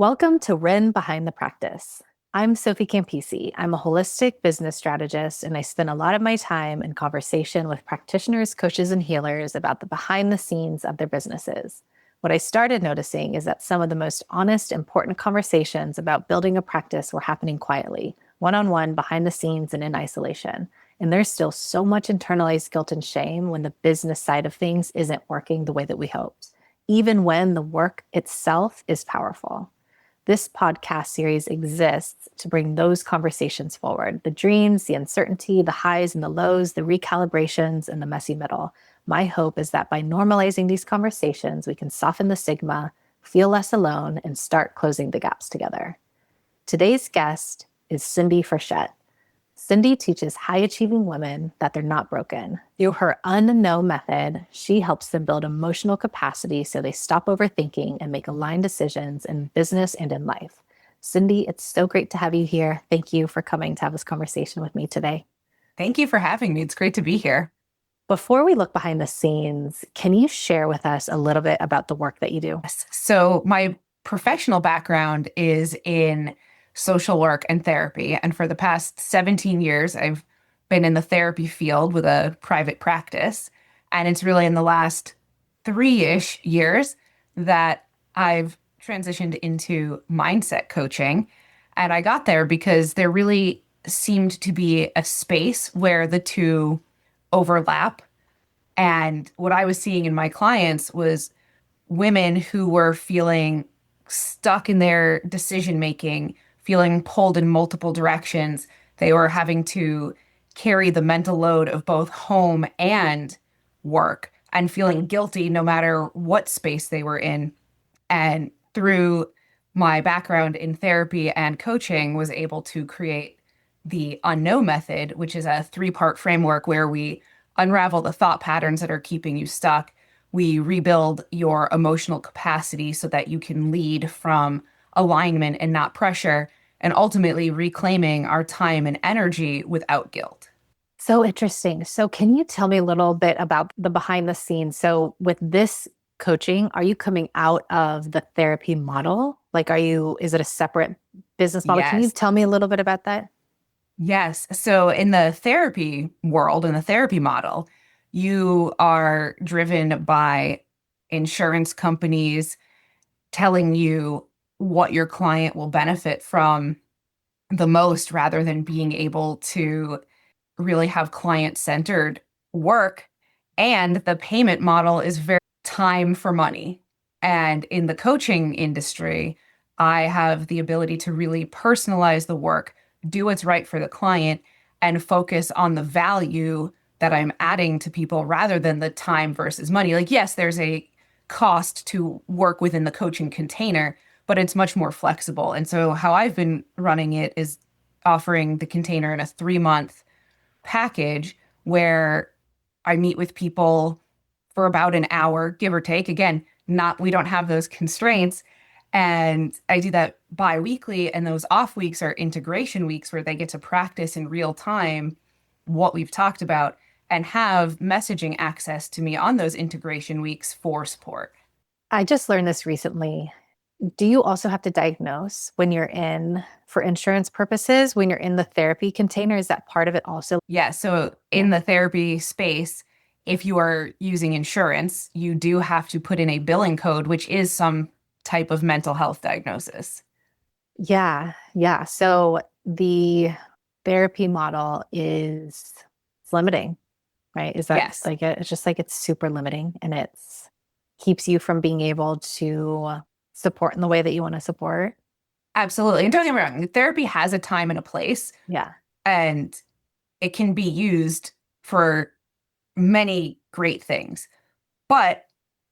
Welcome to Ren Behind the Practice. I'm Sophie Campisi. I'm a holistic business strategist, and I spend a lot of my time in conversation with practitioners, coaches, and healers about the behind the scenes of their businesses. What I started noticing is that some of the most honest, important conversations about building a practice were happening quietly, one-on-one, behind the scenes, and in isolation. And there's still so much internalized guilt and shame when the business side of things isn't working the way that we hoped, even when the work itself is powerful. This podcast series exists to bring those conversations forward, the dreams, the uncertainty, the highs and the lows, the recalibrations, and the messy middle. My hope is that by normalizing these conversations, we can soften the stigma, feel less alone, and start closing the gaps together. Today's guest is Cindi Frechette. Cindi teaches high-achieving women that they're not broken. Through her unknown method, she helps them build emotional capacity so they stop overthinking and make aligned decisions in business and in life. Cindi, it's so great to have you here. Thank you for coming to have this conversation with me today. Thank you for having me. It's great to be here. Before we look behind the scenes, can you share with us a little bit about the work that you do? So my professional background is in social work and therapy. And for the past 17 years, I've been in the therapy field with a private practice. And it's really in the last 3-ish years that I've transitioned into mindset coaching. And I got there because there really seemed to be a space where the two overlap. And what I was seeing in my clients was women who were feeling stuck in their decision making, feeling pulled in multiple directions. They were having to carry the mental load of both home and work and feeling guilty no matter what space they were in. And through my background in therapy and coaching, was able to create the unknown method, which is a 3-part framework where we unravel the thought patterns that are keeping you stuck. We rebuild your emotional capacity so that you can lead from alignment and not pressure, and ultimately reclaiming our time and energy without guilt. So interesting. So can you tell me a little bit about the behind the scenes? So with this coaching, are you coming out of the therapy model? Is it a separate business model? Can you Yes. tell me a little bit about that? Yes. So in the therapy world, in the therapy model, you are driven by insurance companies telling you what your client will benefit from the most rather than being able to really have client-centered work. And the payment model is very time for money. And in the coaching industry, I have the ability to really personalize the work, do what's right for the client, and focus on the value that I'm adding to people rather than the time versus money. Like, yes, there's a cost to work within the coaching container, but it's much more flexible. And so how I've been running it is offering the container in a 3-month package where I meet with people for about an hour, give or take. Again, not we don't have those constraints. And I do that bi-weekly, and those off weeks are integration weeks where they get to practice in real time what we've talked about and have messaging access to me on those integration weeks for support. I just learned this recently. Do you also have to diagnose when you're for insurance purposes, when you're in the therapy container? Is that part of it also? Yeah, so Yeah. in the therapy space, if you are using insurance, you do have to put in a billing code, which is some type of mental health diagnosis. Yeah. Yeah. So the therapy model is it's limiting, right? Is that Yes, like it's just like it's super limiting and it's keeps you from being able to support in the way that you want to support. absolutely. And don't get me wrong, therapy has a time and a place, Yeah. and it can be used for many great things. But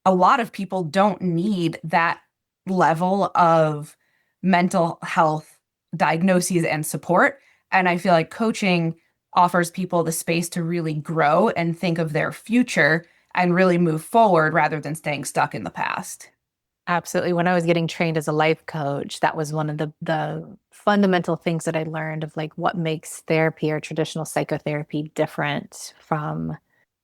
a lot of people don't need that level of mental health diagnoses and support. And I feel like coaching offers people the space to really grow and think of their future and really move forward rather than staying stuck in the past. Absolutely. When I was getting trained as a life coach, that was one of the fundamental things that I learned of like what makes therapy or traditional psychotherapy different from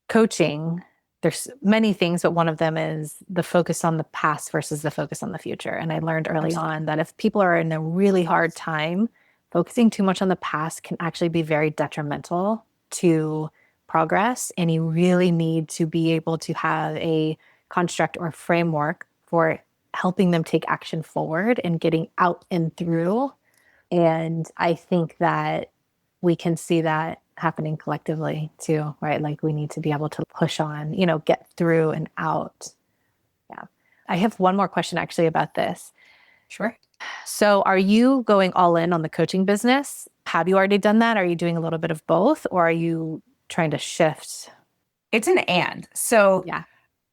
coaching. there's many things, but one of them is the focus on the past versus the focus on the future. And I learned early Absolutely. on that if people are in a really hard time, focusing too much on the past can actually be very detrimental to progress. And you really need to be able to have a construct or framework for helping them take action forward and getting out and through. And I think that we can see that happening collectively too, right? Like we need to be able to push on, get through and out. Yeah. I have one more question actually about this. Sure. So, are you going all in on the coaching business? Have you already done that? Are you doing a little bit of both, or are you trying to shift? It's an and. So Yeah.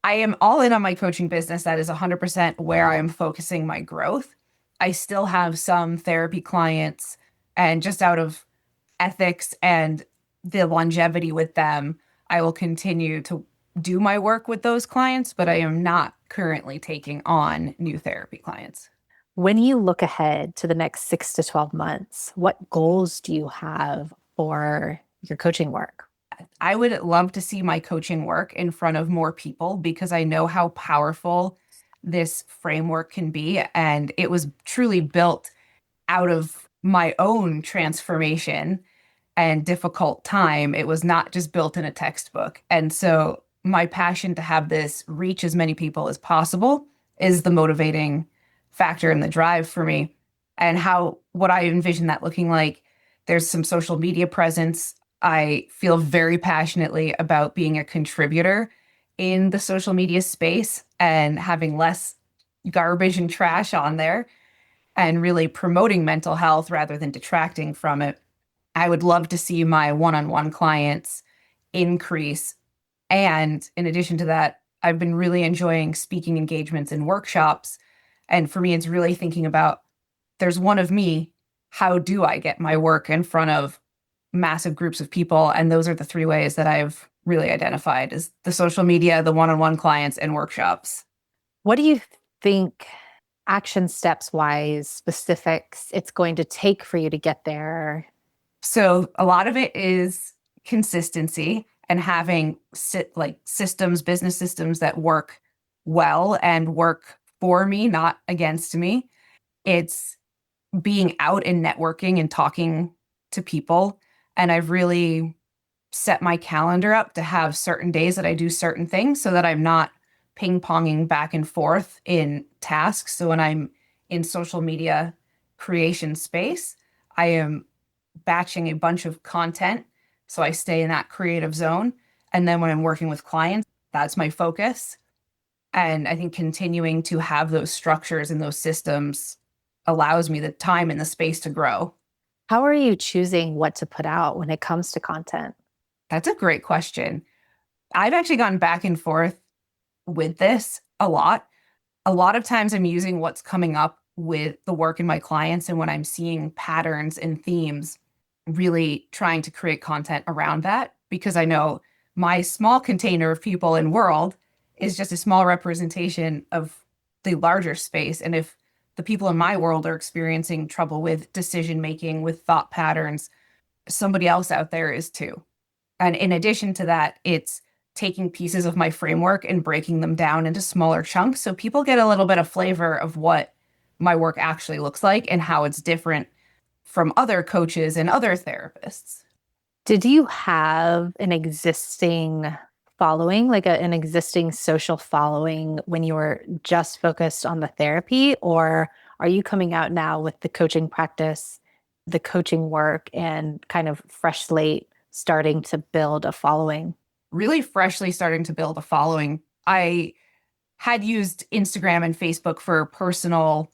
I am all in on my coaching business. That is 100% where I am focusing my growth. I still have some therapy clients, and just out of ethics and the longevity with them, I will continue to do my work with those clients, but I am not currently taking on new therapy clients. When you look ahead to the next 6 to 12 months, what goals do you have for your coaching work? I would love to see my coaching work in front of more people because I know how powerful this framework can be. And it was truly built out of my own transformation and difficult time. It was not just built in a textbook. And so my passion to have this reach as many people as possible is the motivating factor and the drive for me. And how what I envision that looking like, there's some social media presence. I feel very passionately about being a contributor in the social media space and having less garbage and trash on there and really promoting mental health rather than detracting from it. I would love to see my one-on-one clients increase. And in addition to that, I've been really enjoying speaking engagements and workshops. And for me, it's really thinking about there's one of me. How do I get my work in front of massive groups of people? And those are the three ways that I've really identified is the social media, the one-on-one clients, and workshops. What do you think action steps wise, specifics it's going to take for you to get there? So a lot of it is consistency and having systems, business systems that work well and work for me, not against me. It's being out and networking and talking to people. And I've really set my calendar up to have certain days that I do certain things so that I'm not ping ponging back and forth in tasks. So when I'm in social media creation space, I am batching a bunch of content. So I stay in that creative zone. And then when I'm working with clients, that's my focus. And I think continuing to have those structures and those systems allows me the time and the space to grow. How are you choosing what to put out when it comes to content? That's a great question. I've actually gone back and forth with this a lot. A lot of times I'm using what's coming up with the work in my clients. And when I'm seeing patterns and themes, really trying to create content around that because I know my small container of people and world is just a small representation of the larger space. And if the people in my world are experiencing trouble with decision making, with thought patterns, somebody else out there is too. And in addition to that, it's taking pieces of my framework and breaking them down into smaller chunks so people get a little bit of flavor of what my work actually looks like and how it's different from other coaches and other therapists. Did you have an existing following, like an existing social following when you were just focused on the therapy? Or are you coming out now with the coaching practice, the coaching work, and kind of fresh slate starting to build a following? Really freshly starting to build a following. I had used Instagram and Facebook for personal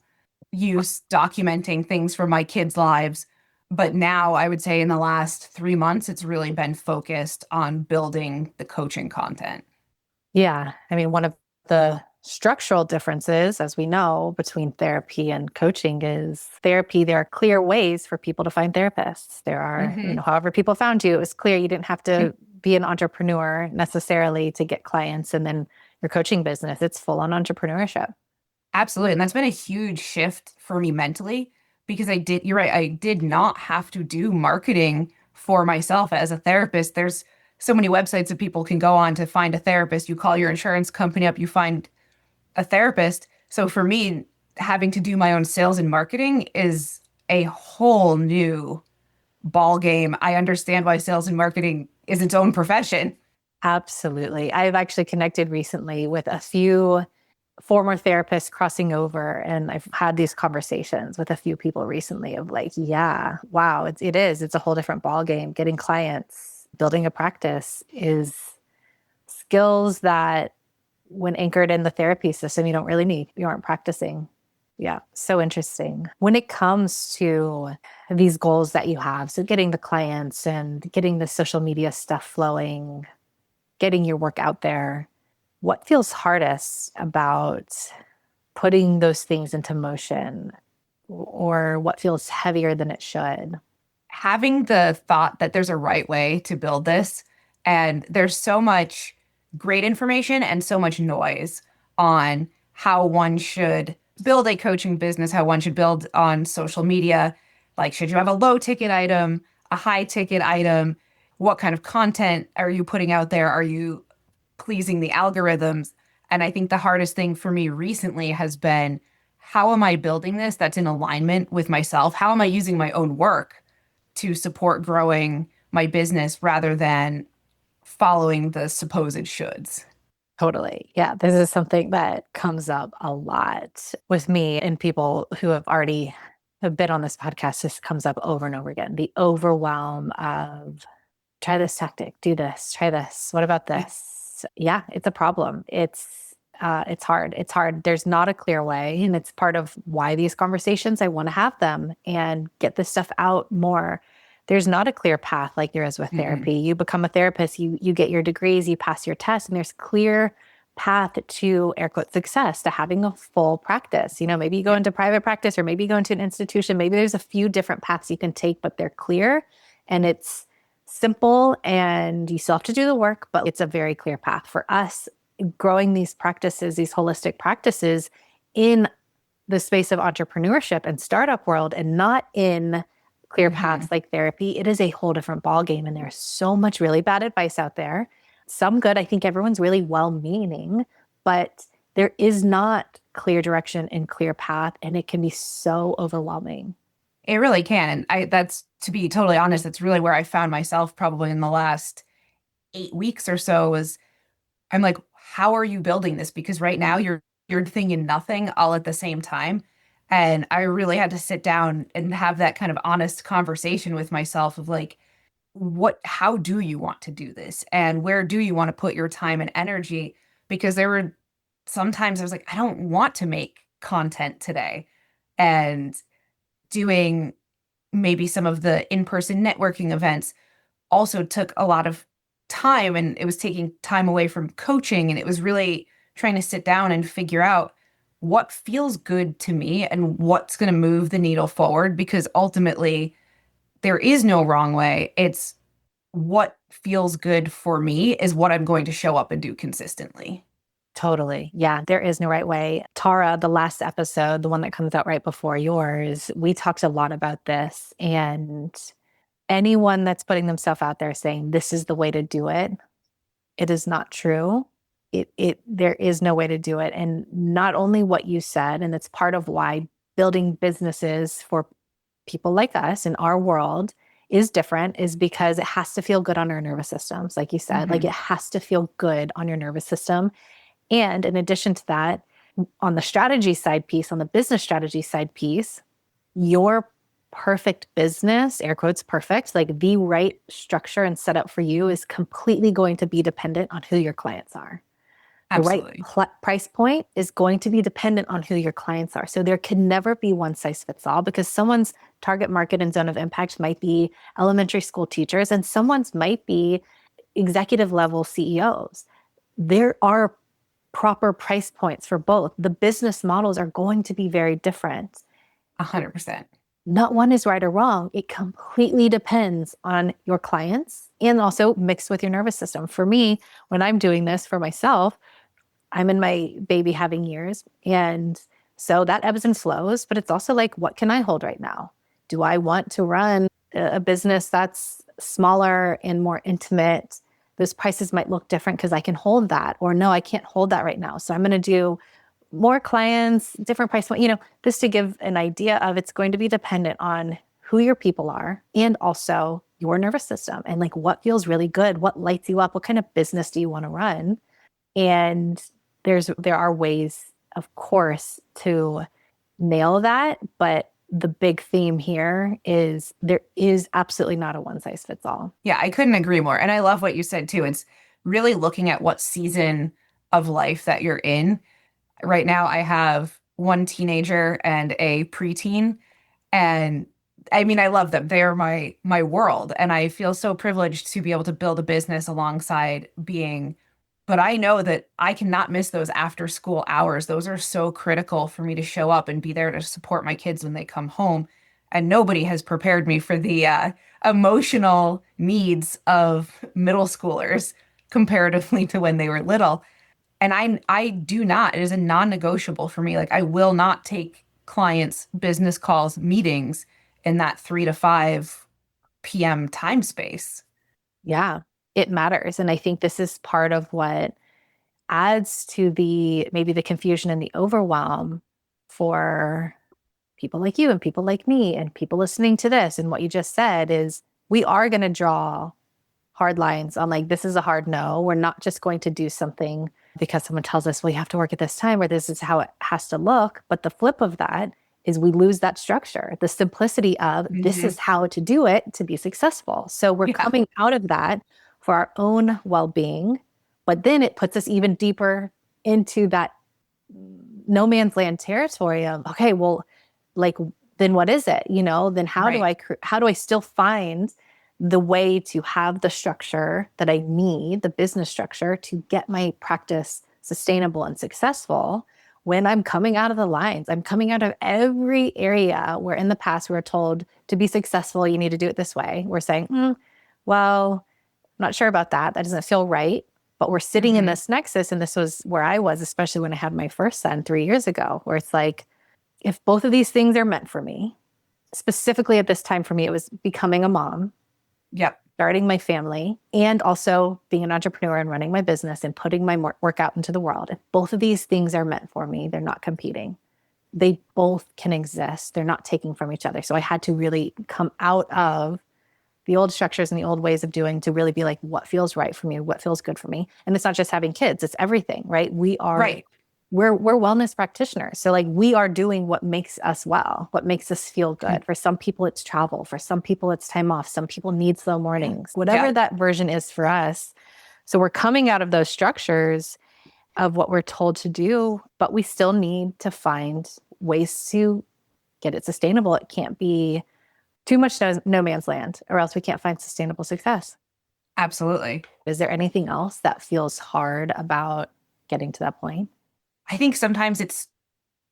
use, documenting things from my kids' lives. But now I would say in the last 3 months, it's really been focused on building the coaching content. Yeah. I mean, one of the structural differences, as we know, between therapy and coaching is therapy, there are clear ways for people to find therapists. There are, Hmm. however people found you, it was clear you didn't have to be an entrepreneur necessarily to get clients. And then your coaching business, it's full on entrepreneurship. Absolutely. And that's been a huge shift for me mentally because you're right, I did not have to do marketing for myself as a therapist. There's so many websites that people can go on to find a therapist. You call your insurance company up, you find a therapist. So for me, having to do my own sales and marketing is a whole new ball game. I understand why sales and marketing is its own profession. Absolutely. I've actually connected recently with a few former therapists crossing over, and I've had these conversations with a few people recently of like, yeah, wow, it's a whole different ball game. Getting clients, building a practice is skills that when anchored in the therapy system, you don't really need. You aren't practicing. Yeah, so interesting. When it comes to these goals that you have, so getting the clients and getting the social media stuff flowing, getting your work out there, what feels hardest about putting those things into motion, or what feels heavier than it should? Having the thought that there's a right way to build this, and there's so much great information and so much noise on how one should build a coaching business, how one should build on social media. Like, should you have a low ticket item, a high ticket item? What kind of content are you putting out there? Are you pleasing the algorithms? And I think the hardest thing for me recently has been, how am I building this that's in alignment with myself? How am I using my own work to support growing my business rather than following the supposed shoulds? Totally. Yeah, this is something that comes up a lot with me and people who have been on this podcast. This comes up over and over again. The overwhelm of try this tactic, do this, try this. What about this? Yeah, it's a problem. It's hard. It's hard. There's not a clear way. And it's part of why these conversations, I want to have them and get this stuff out more. There's not a clear path like there is with Mm-mm. therapy. You become a therapist, you get your degrees, you pass your tests, and there's clear path to air quote success, to having a full practice. Maybe you go Yeah. into private practice, or maybe you go into an institution. Maybe there's a few different paths you can take, but they're clear and it's simple, and you still have to do the work, but it's a very clear path. For us, growing these practices, these holistic practices in the space of entrepreneurship and startup world, and not in clear Mm-hmm. paths like therapy, it is a whole different ballgame. And there's so much really bad advice out there. Some good. I think everyone's really well-meaning, but there is not clear direction and clear path, and it can be so overwhelming. It really can. And that's, to be totally honest, that's really where I found myself probably in the last 8 weeks or so. Was I'm like, how are you building this? Because right now you're thinking nothing all at the same time. And I really had to sit down and have that kind of honest conversation with myself of like, how do you want to do this? And where do you want to put your time and energy? Because there were sometimes I was like, I don't want to make content today. And doing maybe some of the in-person networking events also took a lot of time, and it was taking time away from coaching, and it was really trying to sit down and figure out what feels good to me and what's going to move the needle forward, because ultimately there is no wrong way. It's what feels good for me is what I'm going to show up and do consistently. Totally. Yeah, there is no right way. Tara, the last episode, the one that comes out right before yours, we talked a lot about this. And anyone that's putting themselves out there saying this is the way to do it, it is not true. There is no way to do it. And not only what you said, and it's part of why building businesses for people like us in our world is different, is because it has to feel good on our nervous systems. Like you said, like Hmm. it has to feel good on your nervous system. And in addition to that, on the strategy side piece, on the business strategy side piece, your perfect business, air quotes perfect, like the right structure and setup for you is completely going to be dependent on who your clients are. The right Absolutely. price point is going to be dependent on who your clients are. So there can never be one size fits all, because someone's target market and zone of impact might be elementary school teachers and someone's might be executive level CEOs. There are proper price points for both. The business models are going to be very different. 100%. Not one is right or wrong. It completely depends on your clients and also mixed with your nervous system. For me, when I'm doing this for myself, I'm in my baby having years. And so that ebbs and flows, but it's also like, what can I hold right now? Do I want to run a business that's smaller and more intimate, those prices might look different because I can hold that, or no, I can't hold that right now. So I'm going to do more clients, different price point, just to give an idea of it's going to be dependent on who your people are and also your nervous system and like what feels really good, what lights you up, what kind of business do you want to run? And there are ways, of course, to nail that, but the big theme here is there is absolutely not a one size fits all. Yeah, I couldn't agree more. And I love what you said too. It's really looking at what season of life that you're in. Right now, I have one teenager and a preteen, and I mean, I love them. They are my world, and I feel so privileged to be able to build a business alongside being. But I know that I cannot miss those after school hours. Those are so critical for me to show up and be there to support my kids when they come home. And nobody has prepared me for the emotional needs of middle schoolers comparatively to when they were little. And I do not, it is a non-negotiable for me. Like I will not take clients' business calls, meetings in that 3 to 5 p.m. time space. Yeah, it matters. And I think this is part of what adds to maybe the confusion and the overwhelm for people like you and people like me and people listening to this. And what you just said is we are going to draw hard lines on like, this is a hard no. We're not just going to do something because someone tells us, well, you have to work at this time or this is how it has to look. But the flip of that is we lose that structure, the simplicity of this Hmm. is how to do it to be successful. So we're Yeah, coming out of that for our own well-being, but then it puts us even deeper into that no man's land territory of, okay, well, like, then what is it? Then right. how do I still find the way to have the structure that I need, the business structure to get my practice sustainable and successful when I'm coming out of the lines? I'm coming out of every area where in the past we were told to be successful, you need to do it this way. We're saying, well, I'm not sure about that. That doesn't feel right. But we're sitting in Hmm. this nexus. And this was where I was, especially when I had my first son 3 years ago, where it's like, if both of these things are meant for me, specifically at this time for me, it was becoming a mom, Yep. starting my family, and also being an entrepreneur and running my business and putting my work out into the world. If both of these things are meant for me, they're not competing. They both can exist. They're not taking from each other. So I had to really come out of the old structures and the old ways of doing to really be like, what feels right for me? What feels good for me? And it's not just having kids, it's everything, right? Right. We're wellness practitioners. So like we are doing what makes us well, what makes us feel good. For some people it's travel, for some people it's time off, some people need slow mornings, Yeah. whatever that version is for us. So we're coming out of those structures of what we're told to do, but we still need to find ways to get it sustainable. It can't be too much no man's land, or else we can't find sustainable success. Absolutely. Is there anything else that feels hard about getting to that point? I think sometimes it's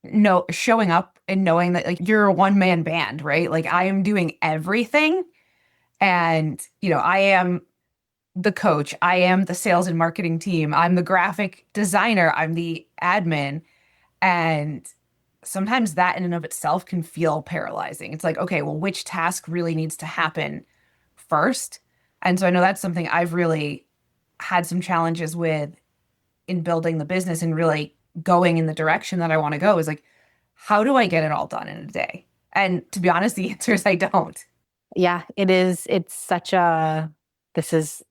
no showing up and knowing that like you're a one-man band, right? Like I am doing everything and I am the coach, I am the sales and marketing team, I'm the graphic designer, I'm the admin. And sometimes that in and of itself can feel paralyzing. It's like, okay, well, which task really needs to happen first? And so I know that's something I've really had some challenges with in building the business and really going in the direction that I want to go is like, how do I get it all done in a day? And to be honest, the answer is I don't. Yeah, it is. It's such a, this is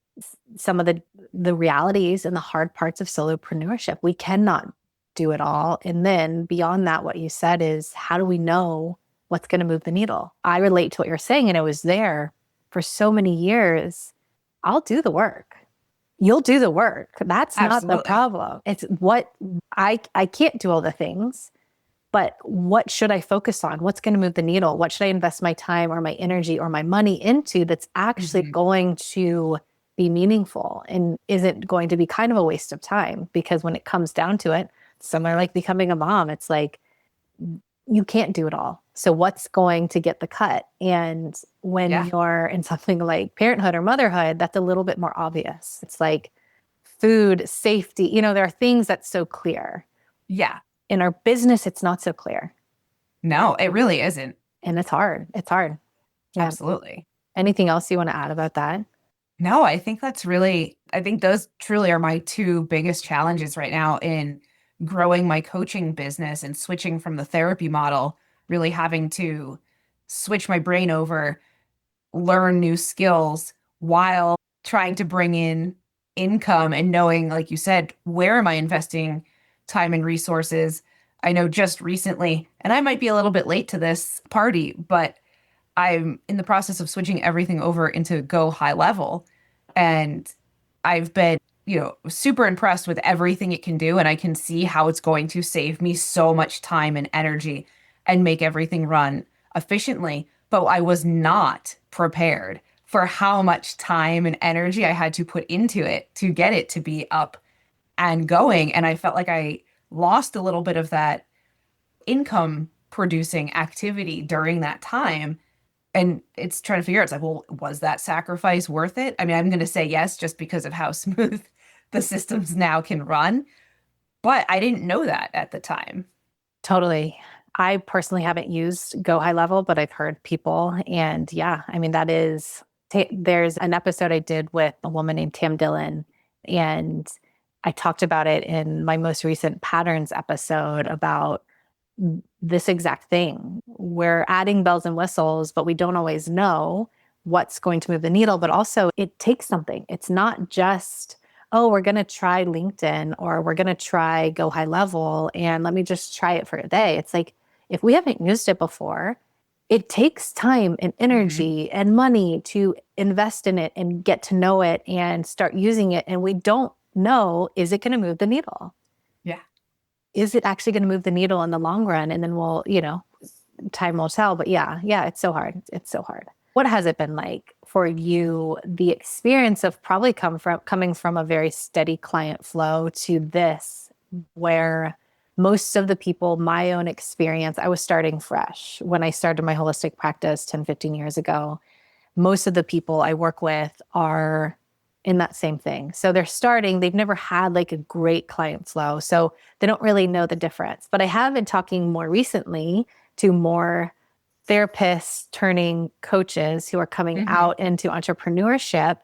some of the realities and the hard parts of solopreneurship. We cannot do it all. And then beyond that, what you said is, how do we know what's going to move the needle? I relate to what you're saying, and it was there for so many years. I'll do the work. You'll do the work. That's not the Absolutely. problem. It's what I can't do all the things, but what should I focus on? What's going to move the needle? What should I invest my time or my energy or my money into that's actually Hmm. going to be meaningful and isn't going to be kind of a waste of time? Because when it comes down to it, similar like becoming a mom, it's like you can't do it all. So what's going to get the cut? And when Yeah. you're in something like parenthood or motherhood, that's a little bit more obvious. It's like food, safety, there are things that's so clear. Yeah. In our business, it's not so clear. No, it really isn't. And it's hard. It's hard. Yeah. Absolutely. Anything else you want to add about that? No, I think that's really I think those truly are my two biggest challenges right now in growing my coaching business and switching from the therapy model, really having to switch my brain over, learn new skills while trying to bring in income and knowing, like you said, where am I investing time and resources? I know just recently, and I might be a little bit late to this party, but I'm in the process of switching everything over into Go High Level. And I've been, super impressed with everything it can do. And I can see how it's going to save me so much time and energy and make everything run efficiently. But I was not prepared for how much time and energy I had to put into it to get it to be up and going. And I felt like I lost a little bit of that income producing activity during that time. And it's trying to figure out, it's like, well, was that sacrifice worth it? I mean, I'm going to say yes, just because of how smooth the systems now can run. But I didn't know that at the time. Totally. I personally haven't used Go High Level, but I've heard people. And yeah, I mean, there's an episode I did with a woman named Tam Dillon. And I talked about it in my most recent patterns episode about this exact thing. We're adding bells and whistles, but we don't always know what's going to move the needle. But also, it takes something. It's not just, oh, we're going to try LinkedIn or we're going to try Go High Level and let me just try it for a day. It's like, if we haven't used it before, it takes time and Mhm. energy and money to invest in it and get to know it and start using it. And we don't know, is it going to move the needle? Yeah. Is it actually going to move the needle in the long run? And then time will tell. But yeah, it's so hard. It's so hard. What has it been like for you, the experience of probably coming from a very steady client flow to this, where most of the people, my own experience, I was starting fresh when I started my holistic practice 10, 15 years ago. Most of the people I work with are in that same thing. So they've never had like a great client flow. So they don't really know the difference. But I have been talking more recently to more therapists turning coaches who are coming Hmm. out into entrepreneurship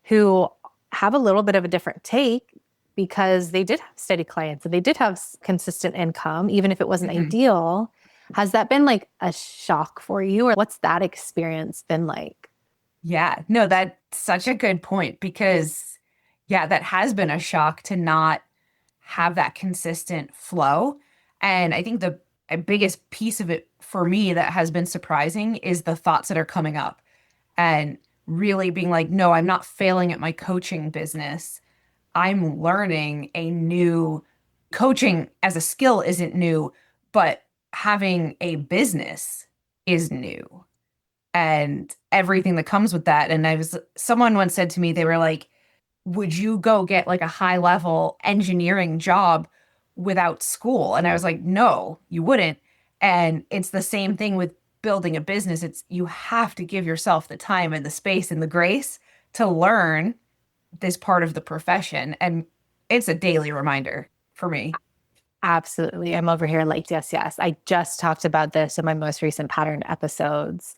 who have a little bit of a different take because they did have steady clients and they did have consistent income, even if it wasn't Hmm. ideal. Has that been like a shock for you, or what's that experience been like? Yeah. No, that's such a good point because, yeah, that has been a shock to not have that consistent flow. And I think the biggest piece of it for me that has been surprising is the thoughts that are coming up and really being like, no, I'm not failing at my coaching business. I'm learning a new coaching as a skill isn't new, but having a business is new and everything that comes with that. And someone once said to me, they were like, would you go get like a high level engineering job without school? And I was like, no, you wouldn't. And it's the same thing with building a business. It's you have to give yourself the time and the space and the grace to learn this part of the profession. And it's a daily reminder for me. Absolutely. I'm over here like, yes, yes. I just talked about this in my most recent pattern episodes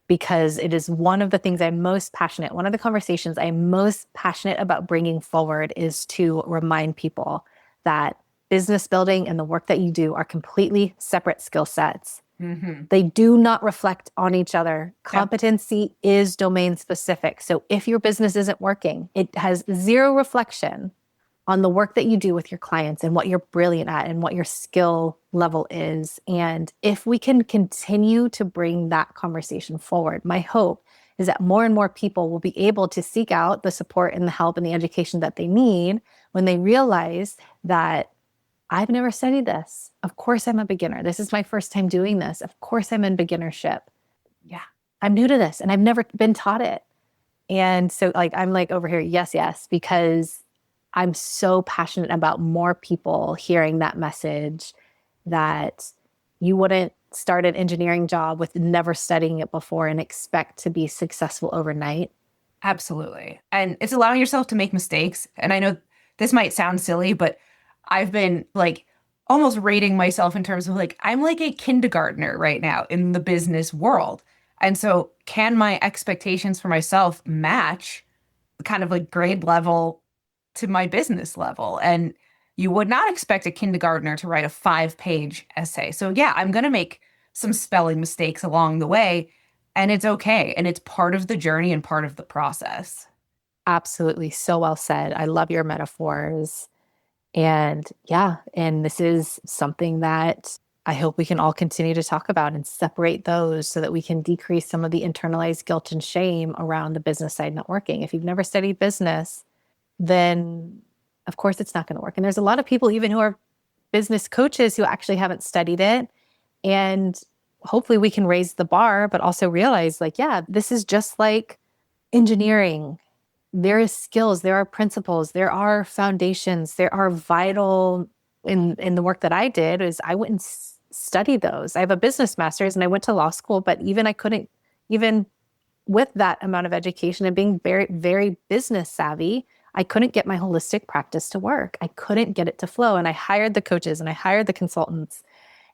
because it is one of the things I'm most passionate. One of the conversations I'm most passionate about bringing forward is to remind people that business building and the work that you do are completely separate skill sets. Hmm. They do not reflect on each other. Yep. Competency is domain specific. So if your business isn't working, it has zero reflection on the work that you do with your clients and what you're brilliant at and what your skill level is. And if we can continue to bring that conversation forward, my hope is that more and more people will be able to seek out the support and the help and the education that they need when they realize that I've never studied this. Of course, I'm a beginner. This is my first time doing this. Of course, I'm in beginnership. Yeah. I'm new to this and I've never been taught it. And so like I'm like over here, yes, yes, because I'm so passionate about more people hearing that message that you wouldn't start an engineering job with never studying it before and expect to be successful overnight. Absolutely. And it's allowing yourself to make mistakes. And I know this might sound silly, but I've been like almost rating myself in terms of like, I'm like a kindergartner right now in the business world. And so, can my expectations for myself match kind of like grade level to my business level. And you would not expect a kindergartner to write a 5-page essay. So yeah, I'm going to make some spelling mistakes along the way, and it's okay. And it's part of the journey and part of the process. Absolutely. So well said. I love your metaphors. And yeah, and this is something that I hope we can all continue to talk about and separate those so that we can decrease some of the internalized guilt and shame around the business side not working. If you've never studied business, then of course it's not going to work. And there's a lot of people, even who are business coaches, who actually haven't studied it. And hopefully we can raise the bar, but also realize like, yeah, this is just like engineering. There is skills, there are principles, there are foundations, there are vital in the work that I did is I went and studied those. I have a business master's and I went to law school, but even I couldn't, even with that amount of education and being very, very business savvy, I couldn't get my holistic practice to work. I couldn't get it to flow. And I hired the coaches and I hired the consultants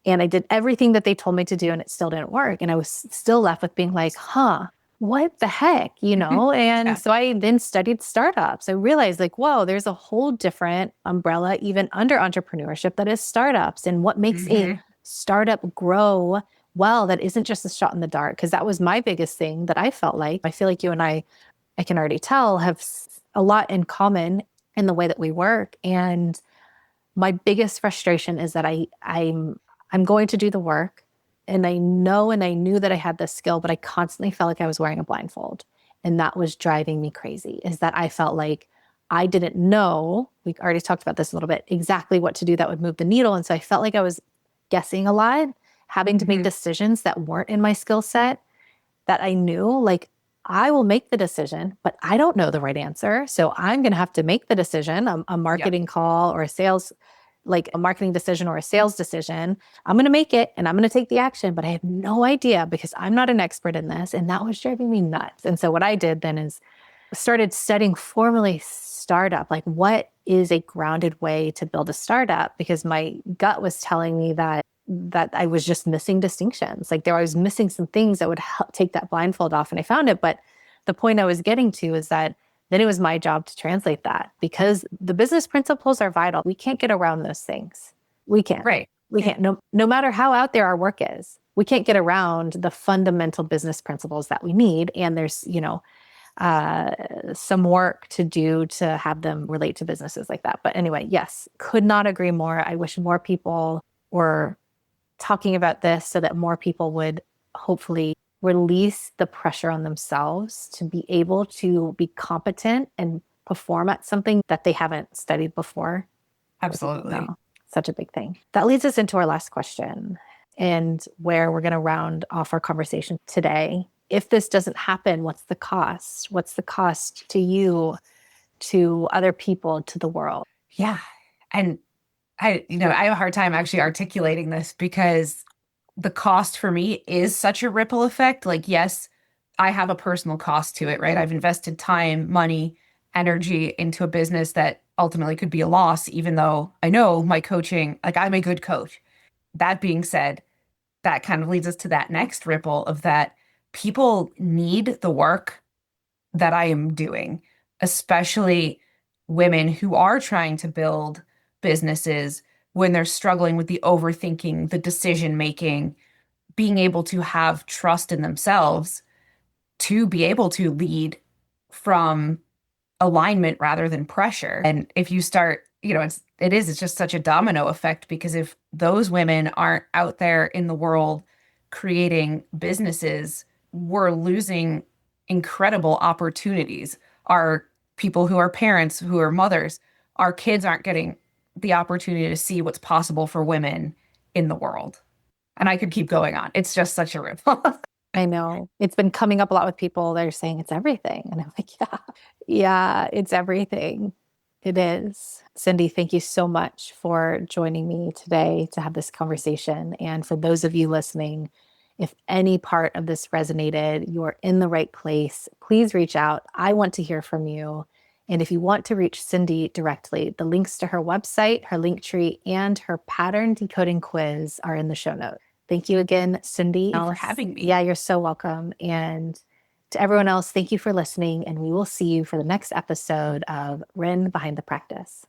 and I did everything that they told me to do and it still didn't work. And I was still left with being like, what the heck, you know? And Yeah. so I then studied startups. I realized like, whoa, there's a whole different umbrella even under entrepreneurship that is startups and what makes a Hmm. startup grow well, that isn't just a shot in the dark. Cause that was my biggest thing that I felt like. I feel like you and I can already tell, have a lot in common in the way that we work. And my biggest frustration is that I'm going to do the work and I know and I knew that I had this skill, but I constantly felt like I was wearing a blindfold. And that was driving me crazy, is that I felt like I didn't know, we already talked about this a little bit, exactly what to do that would move the needle. And so I felt like I was guessing a lot, having to make Hmm. decisions that weren't in my skill set, that I knew like I will make the decision, but I don't know the right answer. So I'm going to have to make the decision, a Yep. marketing call or a sales, like a marketing decision or a sales decision. I'm going to make it and I'm going to take the action, but I have no idea because I'm not an expert in this. And that was driving me nuts. And so what I did then is started studying formally startup, like what is a grounded way to build a startup? Because my gut was telling me that I was just missing distinctions. Like I was missing some things that would help take that blindfold off. And I found it. But the point I was getting to is that then it was my job to translate that because the business principles are vital. We can't get around those things. We can't. Right. We can't. No matter how out there our work is, we can't get around the fundamental business principles that we need. And there's, uh, some work to do to have them relate to businesses like that. But anyway, yes, could not agree more. I wish more people were talking about this so that more people would hopefully release the pressure on themselves to be able to be competent and perform at something that they haven't studied before. Absolutely. No, such a big thing. That leads us into our last question and where we're going to round off our conversation today. If this doesn't happen, what's the cost? What's the cost to you, to other people, to the world? Yeah. And I have a hard time actually articulating this because the cost for me is such a ripple effect. Like, yes, I have a personal cost to it, right? I've invested time, money, energy into a business that ultimately could be a loss, even though I know my coaching, like I'm a good coach. That being said, that kind of leads us to that next ripple of that people need the work that I am doing, especially women who are trying to build businesses when they're struggling with the overthinking, the decision making, being able to have trust in themselves to be able to lead from alignment rather than pressure. And if you start, it's just such a domino effect because if those women aren't out there in the world creating businesses, we're losing incredible opportunities. Our people who are parents, who are mothers, our kids aren't getting the opportunity to see what's possible for women in the world. And I could keep going on. It's just such a ripple. I know it's been coming up a lot with people. They're saying it's everything. And I'm like, yeah, it's everything. It is. Cindi, thank you so much for joining me today to have this conversation. And for those of you listening, if any part of this resonated, you're in the right place, please reach out. I want to hear from you. And if you want to reach Cindi directly, the links to her website, her link tree, and her pattern decoding quiz are in the show notes. Thank you again, Cindi. Thank you for having me. Yeah, you're so welcome. And To everyone else, thank you for listening, and we will see you for the next episode of Rin Behind the Practice.